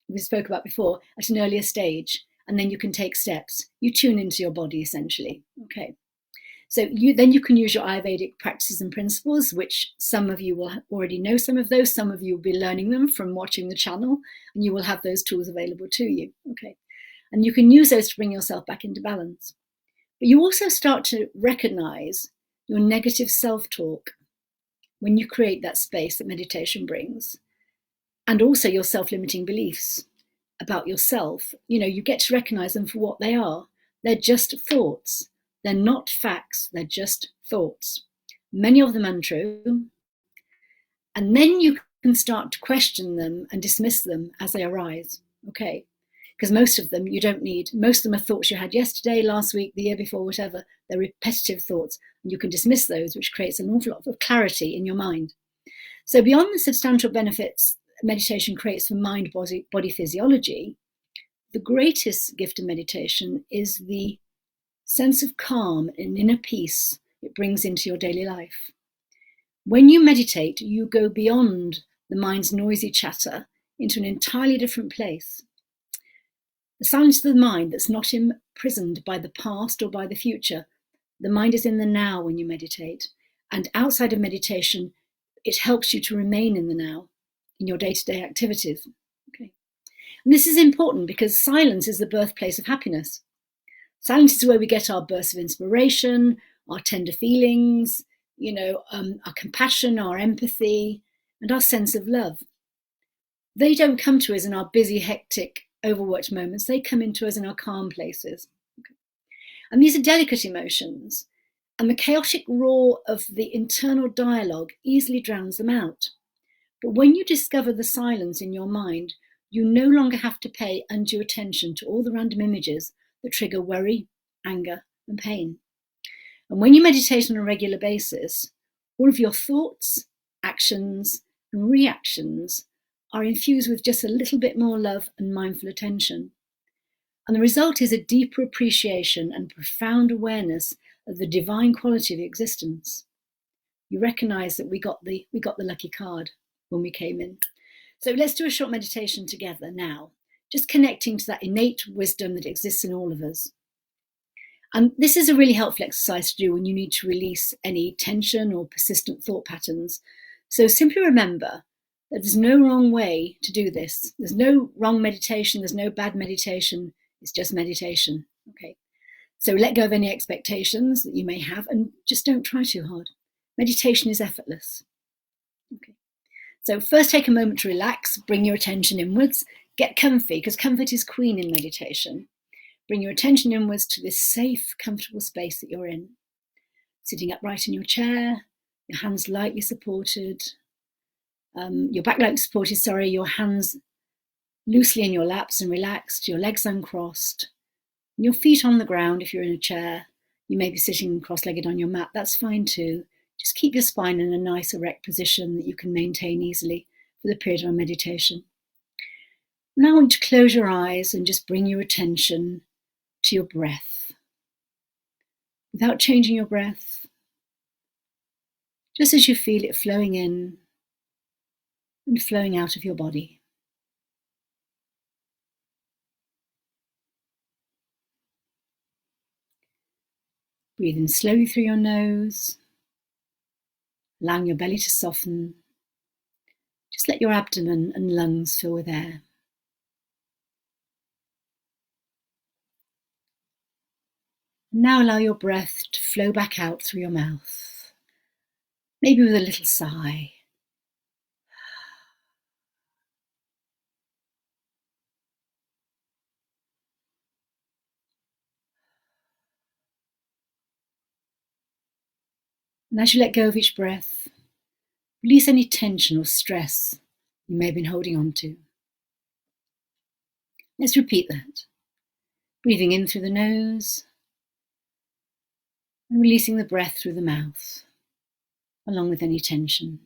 we spoke about before, at an earlier stage, and then you can take steps. You tune into your body, essentially. Okay. So then you can use your Ayurvedic practices and principles, which some of you will already know some of those. Some of you will be learning them from watching the channel, and you will have those tools available to you. Okay. And you can use those to bring yourself back into balance. But you also start to recognize your negative self-talk when you create that space that meditation brings, and also your self-limiting beliefs about yourself. You get to recognize them for what they are. They're just thoughts. They're not facts. They're just thoughts. Many of them untrue. And then you can start to question them and dismiss them as they arise. Okay. Because most of them you don't need. Most of them are thoughts you had yesterday, last week, the year before, whatever. They're repetitive thoughts. And you can dismiss those, which creates an awful lot of clarity in your mind. So beyond the substantial benefits meditation creates for mind, body physiology, the greatest gift of meditation is the sense of calm and inner peace it brings into your daily life. When you meditate, you go beyond the mind's noisy chatter into an entirely different place. The silence of the mind that's not imprisoned by the past or by the future. The mind is in the now when you meditate. And outside of meditation, it helps you to remain in the now, in your day-to-day activities. Okay. And this is important because silence is the birthplace of happiness. Silence is where we get our bursts of inspiration, our tender feelings, our compassion, our empathy, and our sense of love. They don't come to us in our busy, hectic, overworked moments. They come into us in our calm places. Okay. And these are delicate emotions, and the chaotic roar of the internal dialogue easily drowns them out. But when you discover the silence in your mind, you no longer have to pay undue attention to all the random images that trigger worry, anger, and pain. And when you meditate on a regular basis, all of your thoughts, actions, and reactions are infused with just a little bit more love and mindful attention. And the result is a deeper appreciation and profound awareness of the divine quality of existence. You recognize that we got the lucky card when we came in. So let's do a short meditation together now, just connecting to that innate wisdom that exists in all of us. And this is a really helpful exercise to do when you need to release any tension or persistent thought patterns. So simply remember that there's no wrong way to do this. There's no wrong meditation. There's no bad meditation. It's just meditation. Okay. So let go of any expectations that you may have and just don't try too hard. Meditation is effortless. Okay. So first take a moment to relax, bring your attention inwards, get comfy, because comfort is queen in meditation. Bring your attention inwards to this safe, comfortable space that you're in. Sitting upright in your chair, your hands lightly supported, your back lightly supported, your hands loosely in your laps and relaxed, your legs uncrossed, and your feet on the ground if you're in a chair. You may be sitting cross-legged on your mat, that's fine too. Just keep your spine in a nice erect position that you can maintain easily for the period of meditation. Now I want you to close your eyes and just bring your attention to your breath. Without changing your breath, just as you feel it flowing in and flowing out of your body. Breathe in slowly through your nose, allowing your belly to soften. Just let your abdomen and lungs fill with air. Now allow your breath to flow back out through your mouth, maybe with a little sigh. And as you let go of each breath, release any tension or stress you may have been holding on to. Let's repeat that. Breathing in through the nose and releasing the breath through the mouth, along with any tension.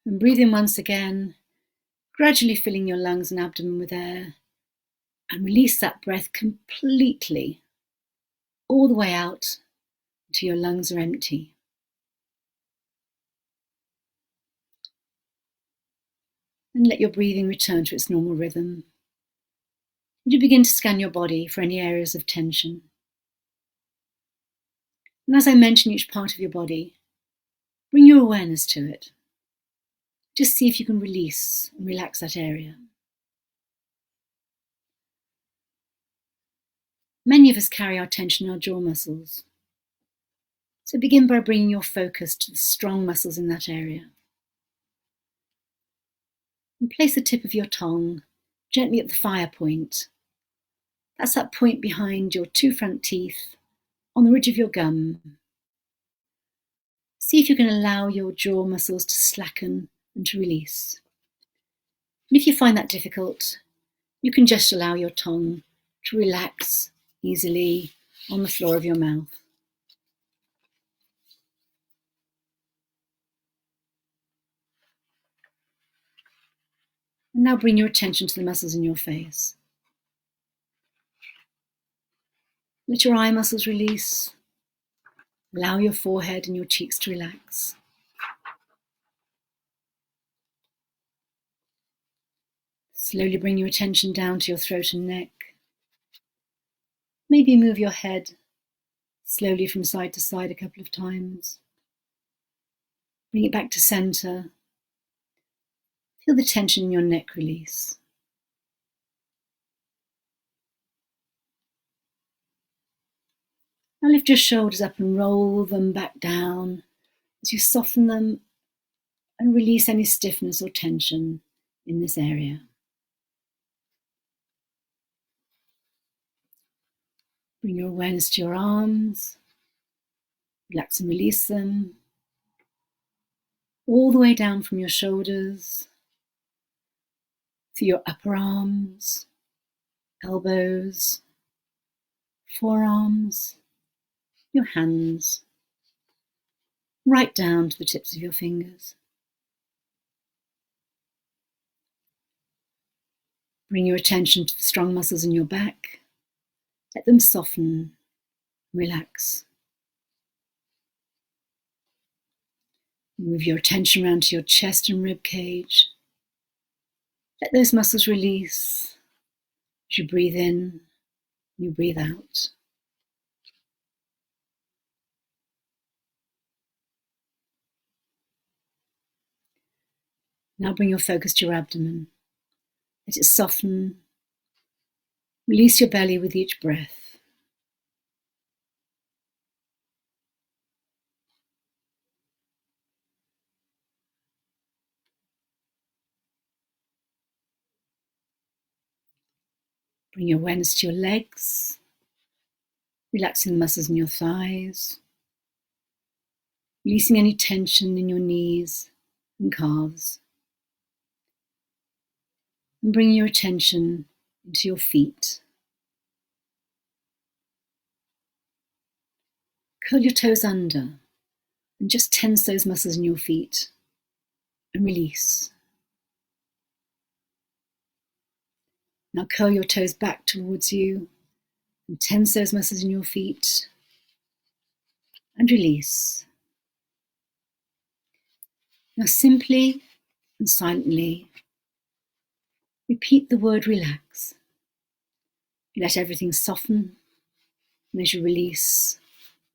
And breathe in once again, gradually filling your lungs and abdomen with air, and release that breath completely, all the way out until your lungs are empty. And let your breathing return to its normal rhythm. And you begin to scan your body for any areas of tension. And as I mention each part of your body, bring your awareness to it. Just see if you can release and relax that area. Many of us carry our tension in our jaw muscles. So begin by bringing your focus to the strong muscles in that area. And place the tip of your tongue gently at the fire point. That's that point behind your two front teeth on the ridge of your gum. See if you can allow your jaw muscles to slacken and to release. And if you find that difficult, you can just allow your tongue to relax easily on the floor of your mouth. And now bring your attention to the muscles in your face. Let your eye muscles release. Allow your forehead and your cheeks to relax. Slowly bring your attention down to your throat and neck. Maybe move your head slowly from side to side a couple of times. Bring it back to center. Feel the tension in your neck release. Now lift your shoulders up and roll them back down as you soften them and release any stiffness or tension in this area. Bring your awareness to your arms. Relax and release them. All the way down from your shoulders, through your upper arms, elbows, forearms, your hands, right down to the tips of your fingers. Bring your attention to the strong muscles in your back. Let them soften, relax. Move your attention around to your chest and rib cage. Let those muscles release as you breathe in, you breathe out. Now bring your focus to your abdomen. Let it soften. Release your belly with each breath. Bring your awareness to your legs, relaxing the muscles in your thighs, releasing any tension in your knees and calves. And bring your attention into your feet. Curl your toes under and just tense those muscles in your feet and release. Now curl your toes back towards you and tense those muscles in your feet and release. Now simply and silently repeat the word relax You let everything soften, and as you release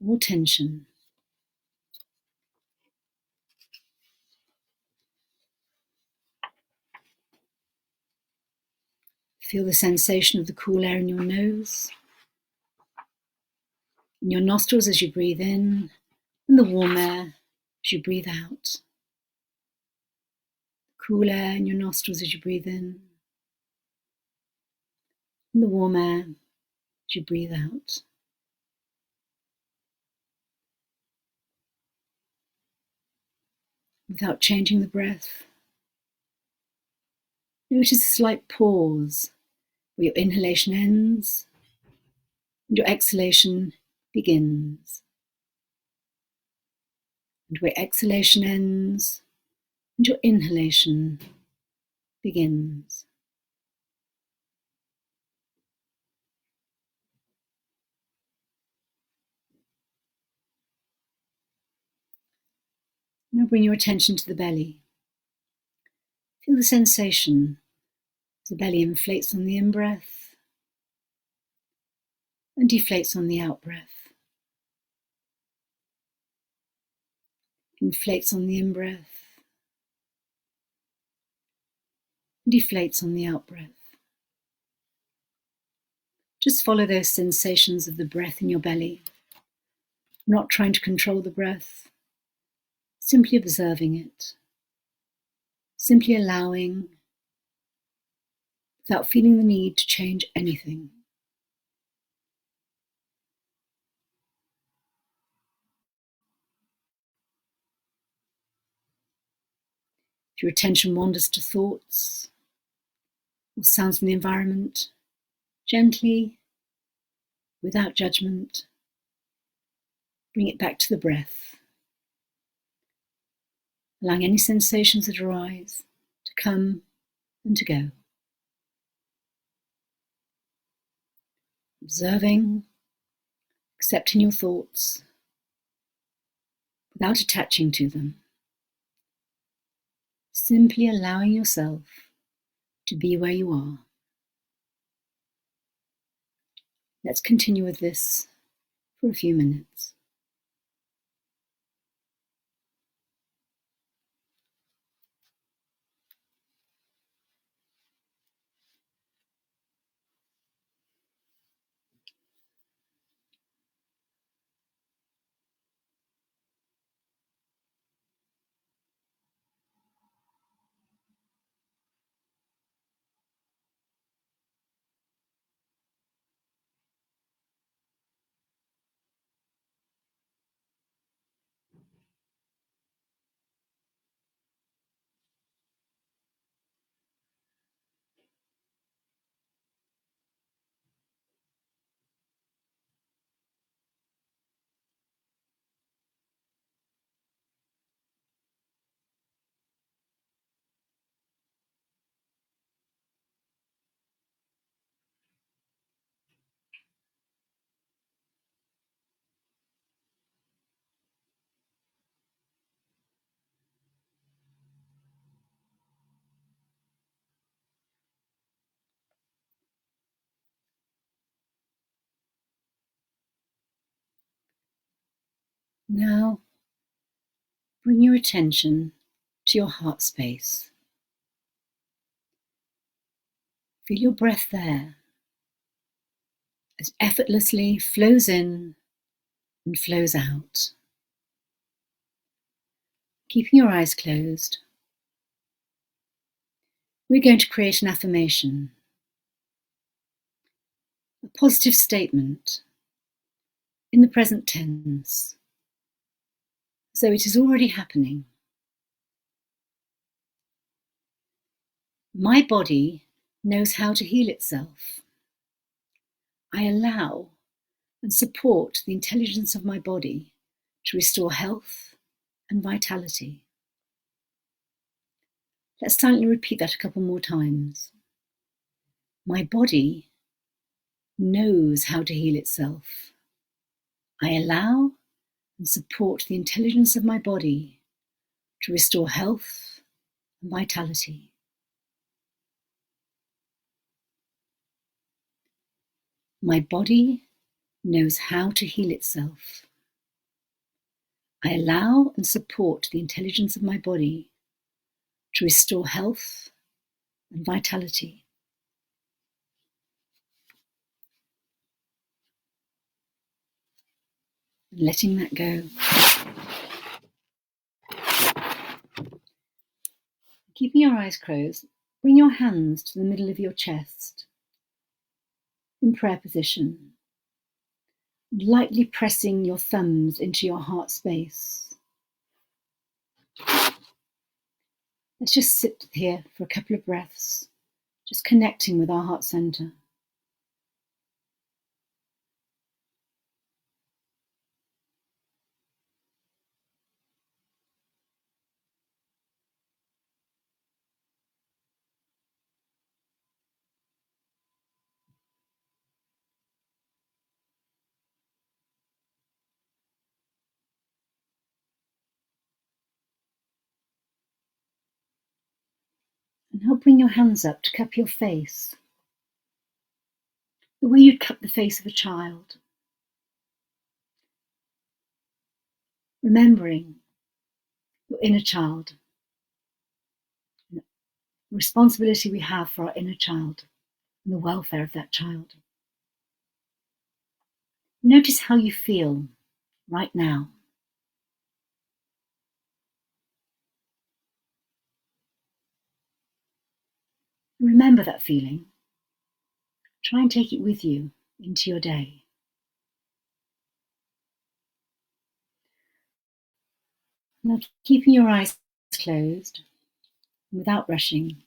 all tension, feel the sensation of the cool air in your nose, in your nostrils as you breathe in, and the warm air as you breathe out. Cool air in your nostrils as you breathe in, and the warm air as you breathe out. Without changing the breath, notice a slight pause where your inhalation ends and your exhalation begins, and where exhalation ends and your inhalation begins. Now bring your attention to the belly. Feel the sensation as the belly inflates on the in-breath and deflates on the out-breath. Inflates on the in-breath, deflates on the out-breath. Just follow those sensations of the breath in your belly, not trying to control the breath, simply observing it, simply allowing, without feeling the need to change anything. If your attention wanders to thoughts or sounds from the environment, gently, without judgment, bring it back to the breath, allowing any sensations that arise to come and to go. Observing, accepting your thoughts without attaching to them. Simply allowing yourself to be where you are. Let's continue with this for a few minutes. Now, bring your attention to your heart space. Feel your breath there as effortlessly flows in and flows out. Keeping your eyes closed, we're going to create an affirmation, a positive statement in the present tense, as though it is already happening. My body knows how to heal itself. I allow and support the intelligence of my body to restore health and vitality. Let's silently repeat that a couple more times. My body knows how to heal itself. I allow and support the intelligence of my body to restore health and vitality. My body knows how to heal itself. I allow and support the intelligence of my body to restore health and vitality. And letting that go. Keeping your eyes closed, bring your hands to the middle of your chest in prayer position, lightly pressing your thumbs into your heart space. Let's just sit here for a couple of breaths, just connecting with our heart center. And now bring your hands up to cup your face, the way you'd cup the face of a child. Remembering your inner child, the responsibility we have for our inner child and the welfare of that child. Notice how you feel right now. Remember that feeling. Try and take it with you into your day. Now, keeping your eyes closed, without rushing,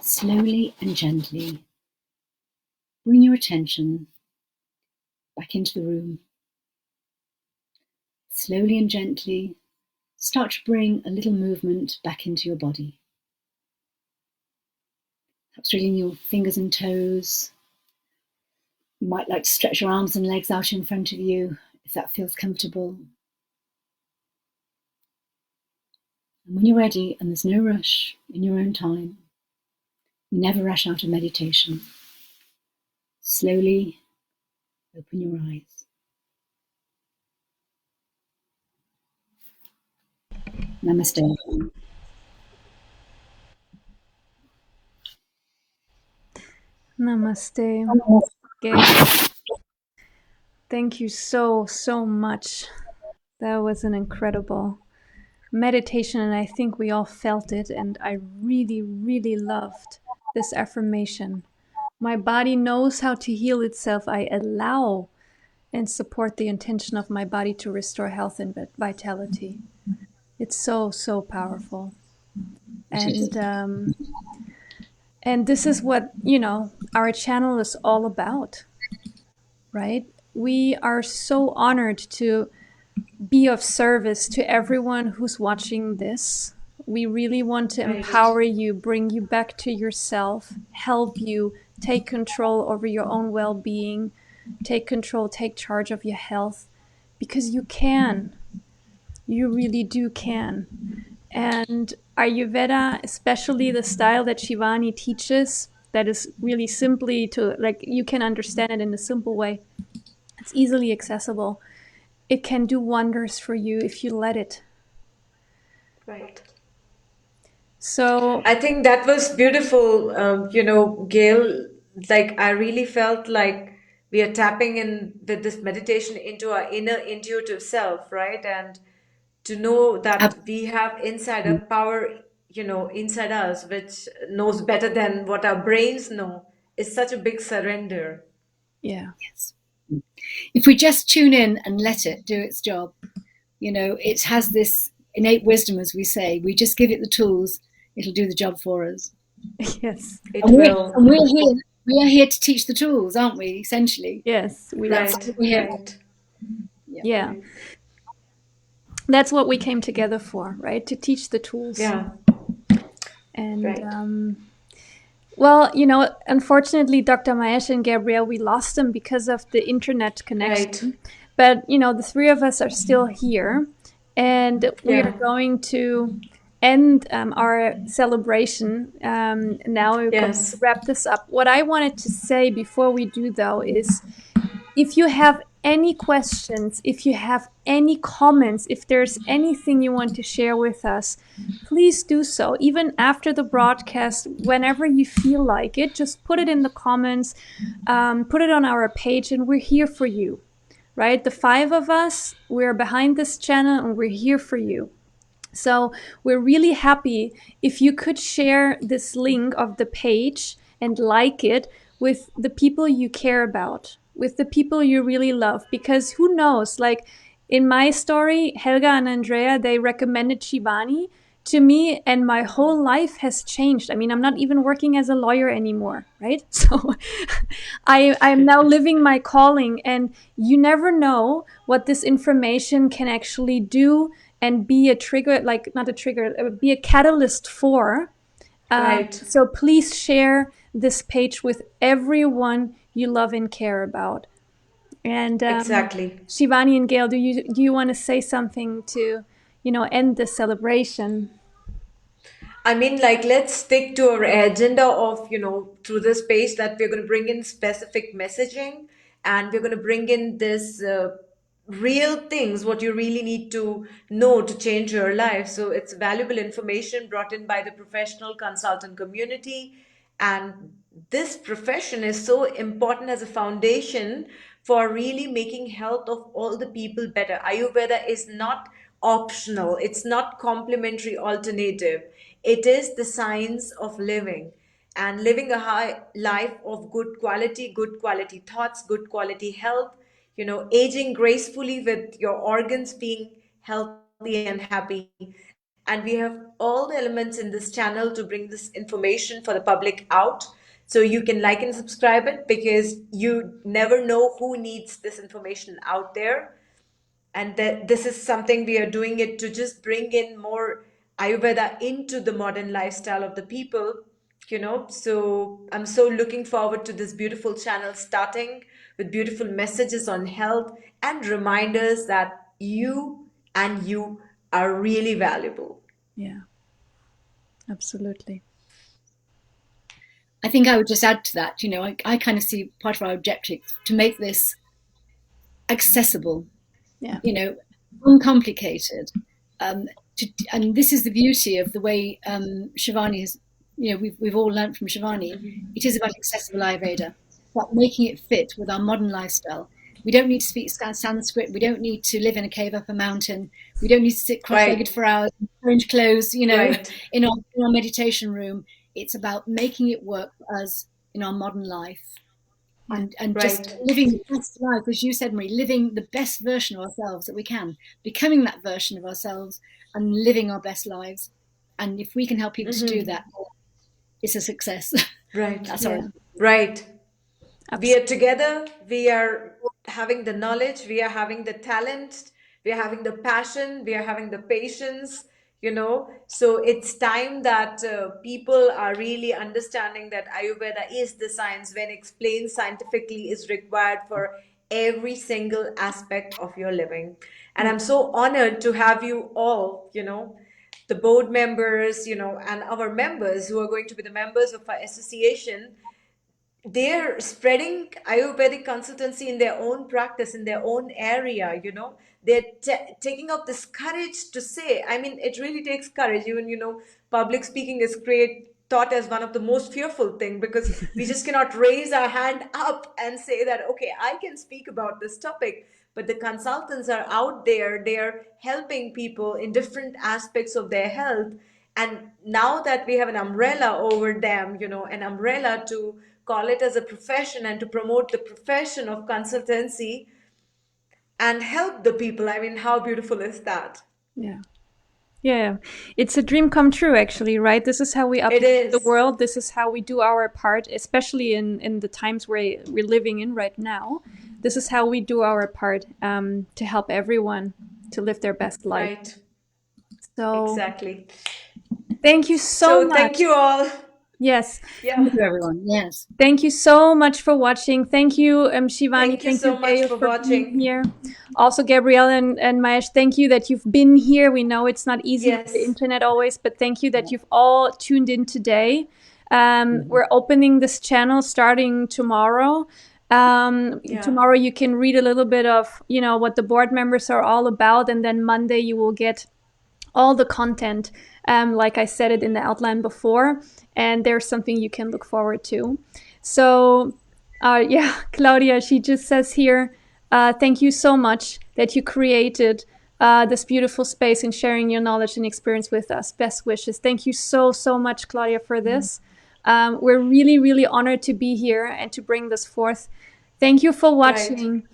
slowly and gently, bring your attention back into the room. Slowly and gently, start to bring a little movement back into your body. Perhaps wriggling your fingers and toes. You might like to stretch your arms and legs out in front of you, if that feels comfortable. And when you're ready, and there's no rush, in your own time, you never rush out of meditation. Slowly open your eyes. Namaste. Namaste. Gail. Thank you so much. That was an incredible meditation, and I think we all felt it, and I really loved this affirmation. My body knows how to heal itself. I allow and support the intention of my body to restore health and vitality. It's so powerful. And this is what, our channel is all about, right? We are so honored to be of service to everyone who's watching this. We really want to empower you, bring you back to yourself, help you take control over your own well-being, take control, take charge of your health, because you can. You really do can. And Ayurveda, especially the style that Shivani teaches, that is really simply you can understand it in a simple way. It's easily accessible. It can do wonders for you if you let it. Right. So I think that was beautiful, Gail. Like, I really felt like we are tapping in with this meditation into our inner intuitive self, right? And to know that we have inside a power, inside us, which knows better than what our brains know, is such a big surrender. yeah. Yes. If we just tune in and let it do its job, it has this innate wisdom, as we say. We just give it the tools, it'll do the job for us. Yes. It will. And we are here to teach the tools, aren't we, essentially? Yes. Right. Yeah. Right. That's what we came together for, right? To teach the tools. Yeah. And Right. well, unfortunately, Dr. Mahesh and Gabrielle, we lost them because of the internet connection. Right. But, the three of us are still here. And we are Yeah. going to end our celebration. Now we're going to Yes. wrap this up. What I wanted to say before we do, though, is if you have any questions, if you have any comments, if there's anything you want to share with us, please do so. Even after the broadcast, whenever you feel like it, just put it in the comments, put it on our page, and we're here for you, right? The 5 of us, we're behind this channel and we're here for you. So we're really happy if you could share this link of the page and like it with the people you care about, with the people you really love, because who knows, like in my story, Helga and Andrea, they recommended Shivani to me, and my whole life has changed. I mean, I'm not even working as a lawyer anymore, right? So I'm now living my calling, and you never know what this information can actually do and be a trigger, like not a trigger, be a catalyst for. Right. So please share this page with everyone you love and care about. And Exactly. Shivani and Gail, do you want to say something to, end the celebration? I mean, like, let's stick to our agenda of, through this page that we're going to bring in specific messaging, and we're going to bring in this real things, what you really need to know to change your life. So it's valuable information brought in by the professional consultant community. And this profession is so important as a foundation for really making health of all the people better. Ayurveda is not optional, it's not complementary alternative. It is the science of living, and living a high life of good quality thoughts, good quality health, aging gracefully with your organs being healthy and happy. And we have all the elements in this channel to bring this information for the public out. So you can like and subscribe it, because you never know who needs this information out there. And that this is something we are doing it to just bring in more Ayurveda into the modern lifestyle of the people. So I'm so looking forward to this beautiful channel starting with beautiful messages on health and reminders that you are really valuable. Yeah, absolutely. I think I would just add to that, I kind of see part of our objective to make this accessible, uncomplicated. And this is the beauty of the way Shivani is, we've all learned from Shivani. It is about accessible Ayurveda, about making it fit with our modern lifestyle. We don't need to speak Sanskrit. We don't need to live in a cave up a mountain. We don't need to sit cross-legged for hours, change clothes, in our meditation room. It's about making it work for us in our modern life. And just living the best life, as you said, Marie, living the best version of ourselves that we can, becoming that version of ourselves and living our best lives. And if we can help people to do that, it's a success. Right. That's all. Right. We are together. We are having the knowledge. We are having the talent. We are having the passion. We are having the patience. So it's time that people are really understanding that Ayurveda is the science, when explained scientifically, is required for every single aspect of your living. And I'm so honored to have you all, the board members, and our members who are going to be the members of our association. They're spreading Ayurvedic consultancy in their own practice, in their own area. They're taking up this courage to say, I mean, it really takes courage. Even, public speaking is thought as one of the most fearful thing, because we just cannot raise our hand up and say that, okay, I can speak about this topic. But the consultants are out there, they're helping people in different aspects of their health. And now that we have an umbrella over them, an umbrella to call it as a profession and to promote the profession of consultancy and help the people. I mean, how beautiful is that? Yeah, it's a dream come true, actually, right? This is how we uplift the world. This is how we do our part, especially in the times we're living in right now. This is how we do our part to help everyone to live their best life. Right. So exactly. Thank you so much. Thank you all. Yes. Thank you, everyone. Yes. Thank you so much for watching. Thank you, Shivani. Thank you so much Gail, for being watching. here. Also, Gabrielle and Mahesh, thank you that you've been here. We know it's not easy with the Yes. internet always, but thank you that you've all tuned in today. We're opening this channel starting tomorrow. Tomorrow you can read a little bit of, what the board members are all about, and then Monday you will get all the content, like I said it in the outline before, and there's something you can look forward to. So, Claudia, she just says here, thank you so much that you created this beautiful space and sharing your knowledge and experience with us. Best wishes. Thank you so, so much, Claudia, for this. We're really, really honored to be here and to bring this forth. Thank you for watching.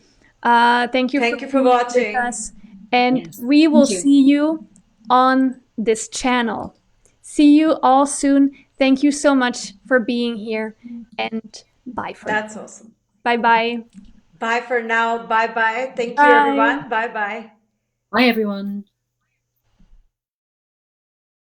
Thank you Thank you for for being watching. with us. And Yes. we will Thank you. see you on this channel. See you all soon. Thank you so much for being here, and bye for now. That's awesome. Bye-bye. Bye for now. Bye bye. Thank you, Bye. everyone. Bye bye. Bye, everyone.